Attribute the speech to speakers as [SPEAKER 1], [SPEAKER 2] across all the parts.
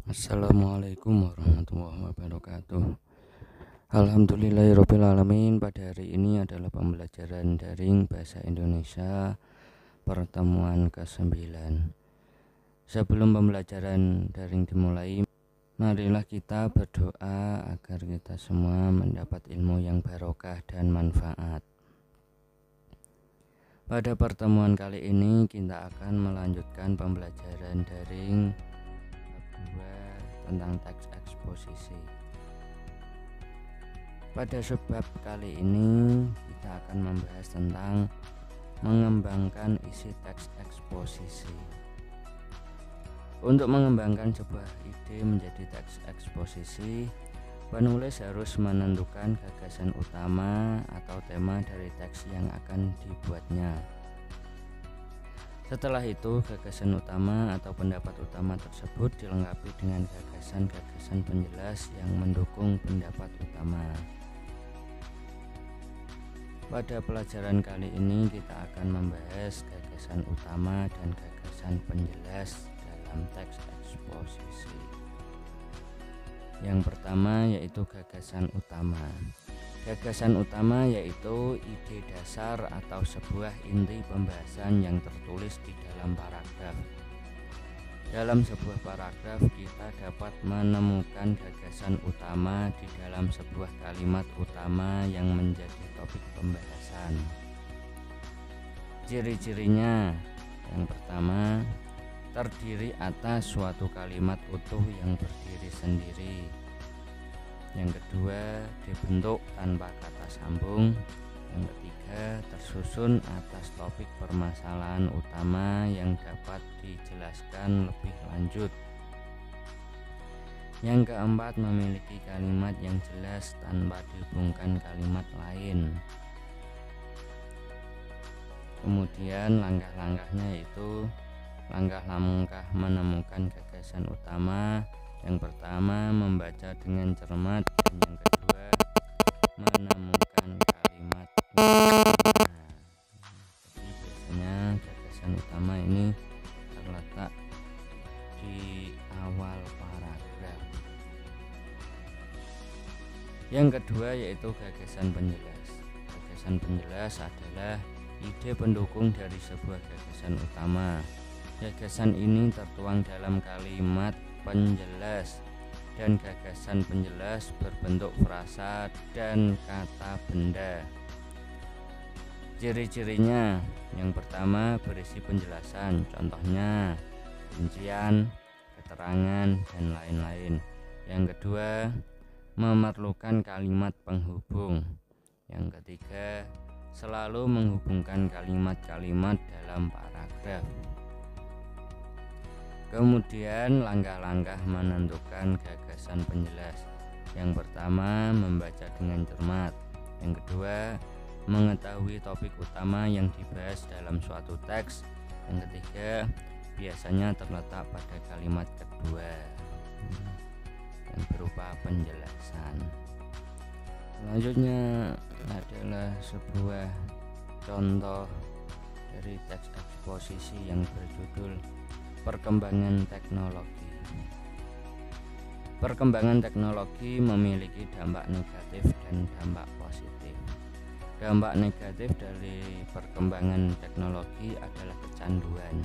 [SPEAKER 1] Assalamualaikum warahmatullahi wabarakatuh. Alhamdulillahirabbil alamin. Pada hari ini adalah pembelajaran daring bahasa Indonesia pertemuan ke-9. Sebelum pembelajaran daring dimulai, marilah kita berdoa agar kita semua mendapat ilmu yang barokah dan manfaat. Pada pertemuan kali ini kita akan melanjutkan pembelajaran daring tentang teks eksposisi. Pada sebab kali ini kita akan membahas tentang mengembangkan isi teks eksposisi. Untuk mengembangkan sebuah ide menjadi teks eksposisi, penulis harus menentukan gagasan utama atau tema dari teks yang akan dibuatnya. Setelah itu, gagasan utama atau pendapat utama tersebut dilengkapi dengan gagasan-gagasan penjelas yang mendukung pendapat utama. Pada pelajaran kali ini kita akan membahas gagasan utama dan gagasan penjelas dalam teks eksposisi. Yang pertama yaitu gagasan utama. Gagasan utama yaitu ide dasar atau sebuah inti pembahasan yang tertulis di dalam paragraf. Dalam sebuah paragraf kita dapat menemukan gagasan utama di dalam sebuah kalimat utama yang menjadi topik pembahasan. Ciri-cirinya, yang pertama, terdiri atas suatu kalimat utuh yang berdiri sendiri. Yang kedua, dibentuk tanpa kata sambung. Yang ketiga, tersusun atas topik permasalahan utama yang dapat dijelaskan lebih lanjut. Yang keempat, memiliki kalimat yang jelas tanpa dihubungkan kalimat lain. Kemudian langkah-langkahnya yaitu langkah menemukan gagasan utama. Yang pertama, membaca dengan cermat, dan yang kedua, menemukan kalimat utama. Jadi biasanya gagasan utama ini terletak di awal paragraf. Yang kedua yaitu gagasan penjelas. Gagasan penjelas adalah ide pendukung dari sebuah gagasan utama. Gagasan ini tertuang dalam kalimat penjelas, dan gagasan penjelas berbentuk frasa dan kata benda. Ciri-cirinya, yang pertama berisi penjelasan, contohnya rincian, keterangan, dan lain-lain. Yang kedua, memerlukan kalimat penghubung. Yang ketiga, selalu menghubungkan kalimat-kalimat dalam paragraf. Kemudian langkah-langkah menentukan gagasan penjelas. Yang pertama, membaca dengan cermat. Yang kedua, mengetahui topik utama yang dibahas dalam suatu teks. Yang ketiga, biasanya terletak pada kalimat kedua yang berupa penjelasan. Selanjutnya adalah sebuah contoh dari teks eksposisi yang berjudul Perkembangan teknologi. Perkembangan teknologi memiliki dampak negatif dan dampak positif. Dampak negatif dari perkembangan teknologi adalah kecanduan.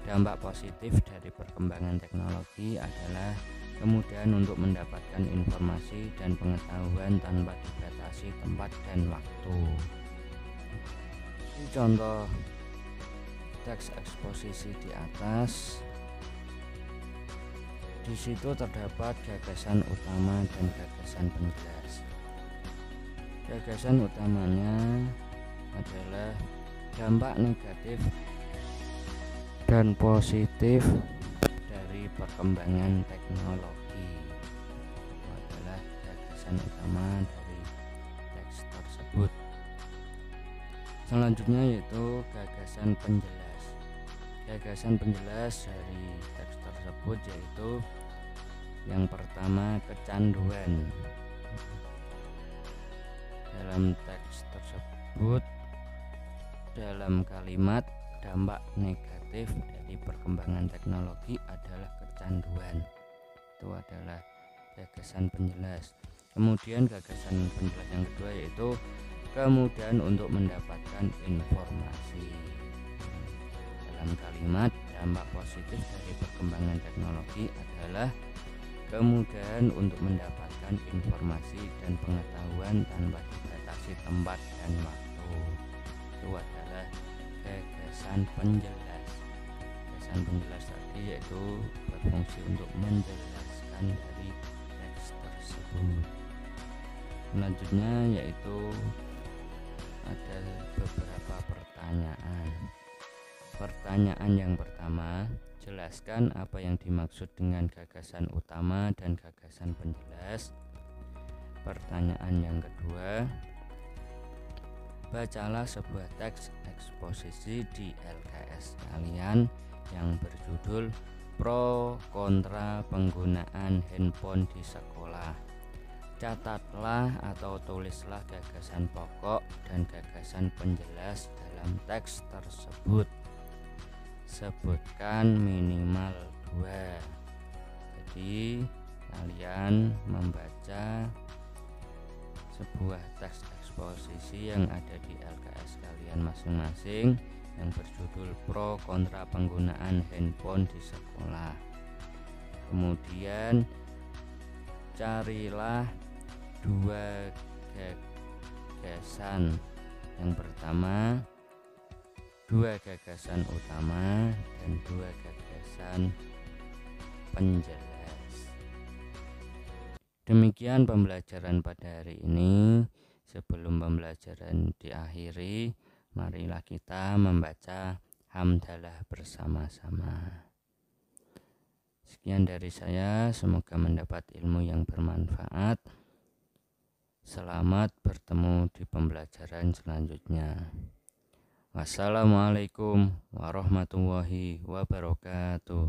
[SPEAKER 1] Dampak positif dari perkembangan teknologi adalah kemudahan untuk mendapatkan informasi dan pengetahuan tanpa dibatasi tempat dan waktu. Ini contoh teks eksposisi di atas. Di situ terdapat gagasan utama dan gagasan penjelas. Gagasan utamanya adalah dampak negatif dan positif dari perkembangan teknologi. Itu adalah gagasan utama dari teks tersebut. Selanjutnya yaitu gagasan penjelas. Gagasan penjelas dari teks tersebut yaitu yang pertama, kecanduan. Dalam teks tersebut, dalam kalimat dampak negatif dari perkembangan teknologi adalah kecanduan. itu adalah gagasan penjelas. Kemudian gagasan penjelas yang kedua yaitu kemudahan untuk mendapatkan informasi. Dalam kalimat, dampak positif dari perkembangan teknologi adalah kemudahan untuk mendapatkan informasi dan pengetahuan tanpa dibatasi tempat dan waktu. Itu adalah gagasan penjelas. Gagasan penjelas tadi yaitu berfungsi untuk menjelaskan dari teks tersebut. Selanjutnya yaitu ada beberapa pertanyaan. Pertanyaan yang pertama, jelaskan apa yang dimaksud dengan gagasan utama dan gagasan penjelas. Pertanyaan yang kedua, bacalah sebuah teks eksposisi di LKS kalian yang berjudul Pro Kontra Penggunaan Handphone di Sekolah. Catatlah atau tulislah gagasan pokok dan gagasan penjelas dalam teks tersebut. Sebutkan minimal 2. Jadi kalian membaca sebuah teks eksposisi yang ada di LKS kalian masing-masing yang berjudul Pro Kontra Penggunaan Handphone di Sekolah. Kemudian carilah 2 gagasan. Yang pertama 2 gagasan utama dan 2 gagasan penjelas. Demikian pembelajaran pada hari ini. Sebelum pembelajaran diakhiri, marilah kita membaca hamdalah bersama-sama. Sekian dari saya, semoga mendapat ilmu yang bermanfaat. Selamat bertemu di pembelajaran selanjutnya. Wassalamualaikum warahmatullahi wabarakatuh.